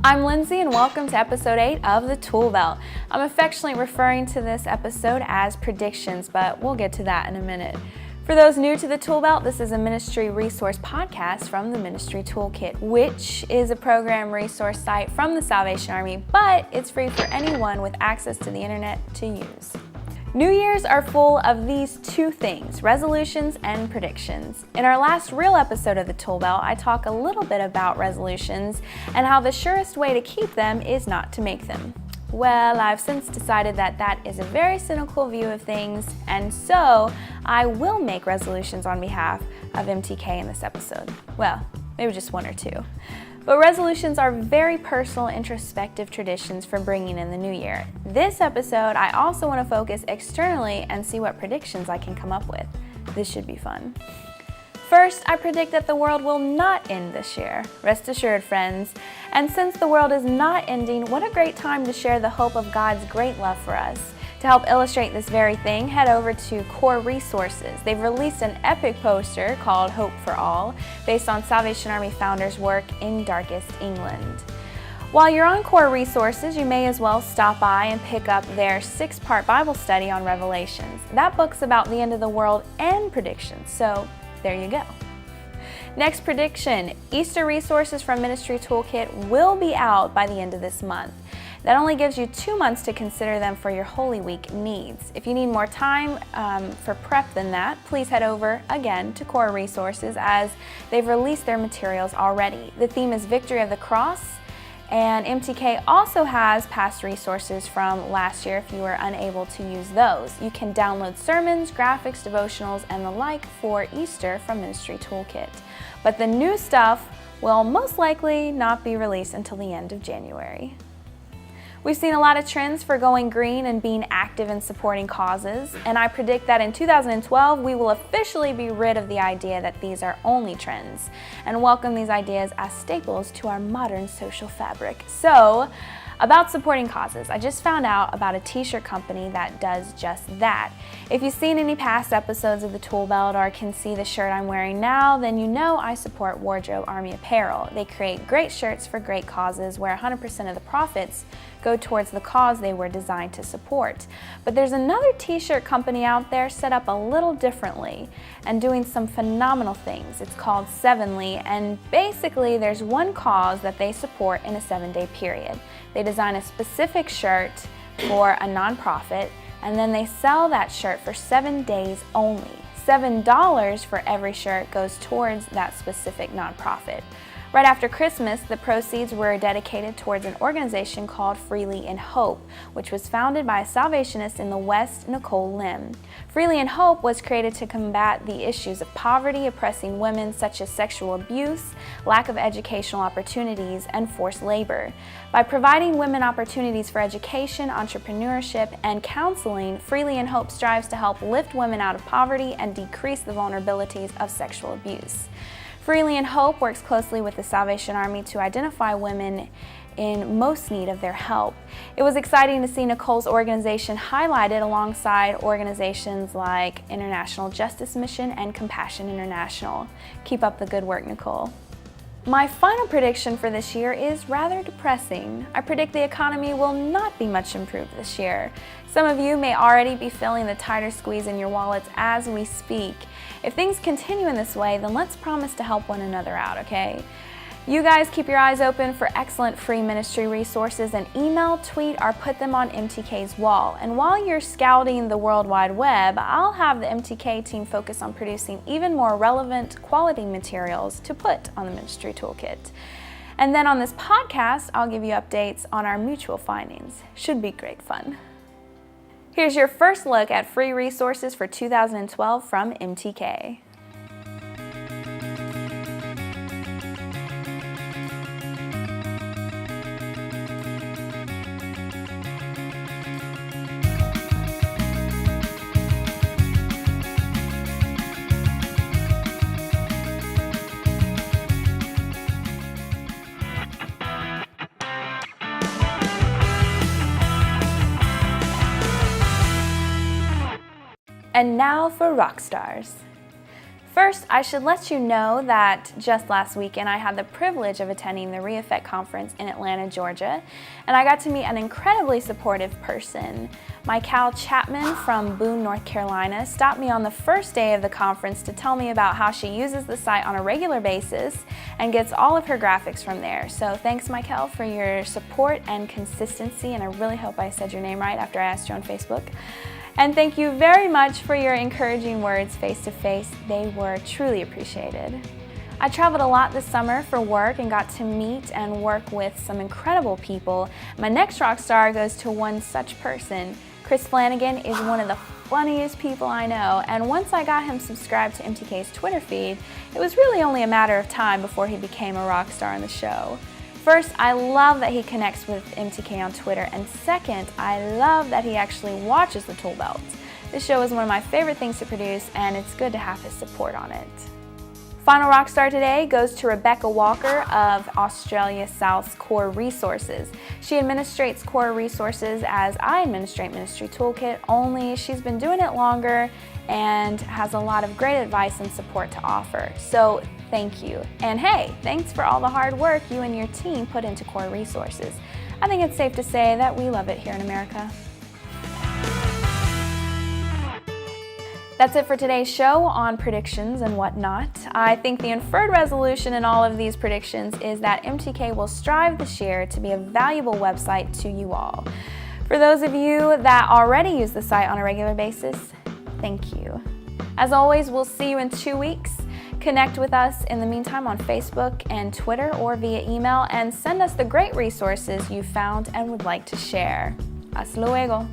I'm Lindsey and welcome to episode 8 of the Toolbelt. I'm affectionately referring to this episode as predictions, but we'll get to that in a minute. For those new to the Toolbelt, this is a ministry resource podcast from the Ministry Toolkit, which is a program resource site from the Salvation Army, but it's free for anyone with access to the internet to use. New Year's are full of these two things, resolutions and predictions. In our last real episode of the Toolbelt, I talk a little bit about resolutions and how the surest way to keep them is not to make them. Well, I've since decided that that is a very cynical view of things, and so I will make resolutions on behalf of MTK in this episode. Well, maybe just one or two. But resolutions are very personal, introspective traditions for bringing in the new year. This episode, I also want to focus externally and see what predictions I can come up with. This should be fun. First, I predict that the world will not end this year. Rest assured, friends. And since the world is not ending, what a great time to share the hope of God's great love for us. To help illustrate this very thing, head over to Core Resources. They've released an epic poster called Hope for All, based on Salvation Army founders' work in darkest England. While you're on Core Resources, you may as well stop by and pick up their 6-part Bible study on Revelations. That book's about the end of the world and predictions, so there you go. Next prediction, Easter resources from Ministry Toolkit will be out by the end of this month. That only gives you 2 months to consider them for your Holy Week needs. If you need more time for prep than that, please head over again to Core Resources as they've released their materials already. The theme is Victory of the Cross, and MTK also has past resources from last year if you were unable to use those. You can download sermons, graphics, devotionals, and the like for Easter from Ministry Toolkit. But the new stuff will most likely not be released until the end of January. We've seen a lot of trends for going green and being active in supporting causes, and I predict that in 2012 we will officially be rid of the idea that these are only trends and welcome these ideas as staples to our modern social fabric. So, about supporting causes, I just found out about a t-shirt company that does just that. If you've seen any past episodes of the Toolbelt or can see the shirt I'm wearing now, then you know I support Wardrobe Army Apparel. They create great shirts for great causes where 100% of the profits go towards the cause they were designed to support. But there's another t-shirt company out there set up a little differently and doing some phenomenal things. It's called Sevenly, and basically there's one cause that they support in a 7-day period. They design a specific shirt for a nonprofit, and then they sell that shirt for 7 days only. $7 for every shirt goes towards that specific nonprofit. Right after Christmas, the proceeds were dedicated towards an organization called Freely in Hope, which was founded by a Salvationist in the West, Nicole Lim. Freely in Hope was created to combat the issues of poverty oppressing women, such as sexual abuse, lack of educational opportunities, and forced labor. By providing women opportunities for education, entrepreneurship, and counseling, Freely in Hope strives to help lift women out of poverty and decrease the vulnerabilities of sexual abuse. Freely in Hope works closely with the Salvation Army to identify women in most need of their help. It was exciting to see Nicole's organization highlighted alongside organizations like International Justice Mission and Compassion International. Keep up the good work, Nicole. My final prediction for this year is rather depressing. I predict the economy will not be much improved this year. Some of you may already be feeling the tighter squeeze in your wallets as we speak. If things continue in this way, then let's promise to help one another out, okay? You guys keep your eyes open for excellent free ministry resources and email, tweet, or put them on MTK's wall. And while you're scouting the World Wide Web, I'll have the MTK team focus on producing even more relevant quality materials to put on the Ministry Toolkit. And then on this podcast, I'll give you updates on our mutual findings. Should be great fun. Here's your first look at free resources for 2012 from MTK. And now for rock stars. First, I should let you know that just last weekend I had the privilege of attending the Re-Effect Conference in Atlanta, Georgia, and I got to meet an incredibly supportive person. Cal Chapman from Boone, North Carolina stopped me on the first day of the conference to tell me about how she uses the site on a regular basis and gets all of her graphics from there. So thanks, Cal, for your support and consistency, and I really hope I said your name right after I asked you on Facebook. And thank you very much for your encouraging words face-to-face. They were truly appreciated. I traveled a lot this summer for work and got to meet and work with some incredible people. My next rock star goes to one such person. Chris Flanagan is one of the funniest people I know, and once I got him subscribed to MTK's Twitter feed, it was really only a matter of time before he became a rock star on the show. First, I love that he connects with MTK on Twitter, and second, I love that he actually watches the Toolbelt. This show is one of my favorite things to produce, and it's good to have his support on it. Final rock star today goes to Rebecca Walker of Australia South's Core Resources. She administrates Core Resources as I administrate Ministry Toolkit, only she's been doing it longer and has a lot of great advice and support to offer. So thank you. And hey, thanks for all the hard work you and your team put into Core Resources. I think it's safe to say that we love it here in America. That's it for today's show on predictions and whatnot. I think the inferred resolution in all of these predictions is that MTK will strive this year to be a valuable website to you all. For those of you that already use the site on a regular basis, thank you. As always, we'll see you in 2 weeks. Connect with us in the meantime on Facebook and Twitter or via email, and send us the great resources you found and would like to share. Hasta luego.